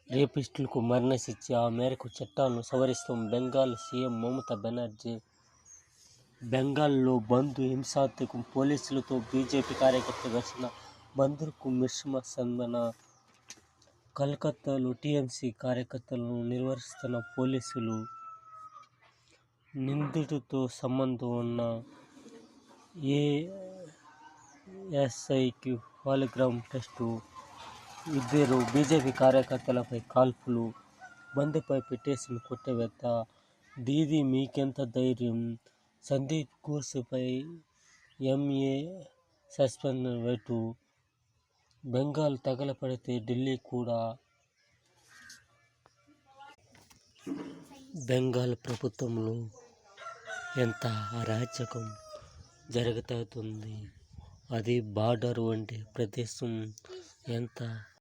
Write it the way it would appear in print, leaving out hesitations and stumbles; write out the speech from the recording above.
రేపిస్టులకు మరణశిక్ష, ఆ మేరకు చట్టాలను సవరిస్తాం బెంగాల్ సీఎం మమతా బెనర్జీ. బెంగాల్లో బంద్ హింసాత్మకం, పోలీసులతో బీజేపీ కార్యకర్తల ఘర్షణ, బంద్కు మిశ్రమ స్పందన. కలకత్తాలో టీఎంసీ కార్యకర్తలను నిర్వహిస్తున్న పోలీసులు నిందితుడితో సంబంధం ఉన్న ఏఎస్ఐకి పాలిగ్రాఫ్ టెస్టు, ఇద్దరు బీజేపీ కార్యకర్తలపై కాల్పులు, బంద్పై పిటిషన్ కొట్టివేత. దీదీ మీకెంత ధైర్యం, సందీప్ ఘోష్పై ఎంఏ సస్పెన్షన్ వేటు. బెంగాల్ తగలబడితే ఢిల్లీ కూడా. బెంగాల్ ప్రభుత్వంలో ఎంత అరాచకం జరుగుతుంది, అది బార్డర్ వంటి ప్రదేశం. ఎంత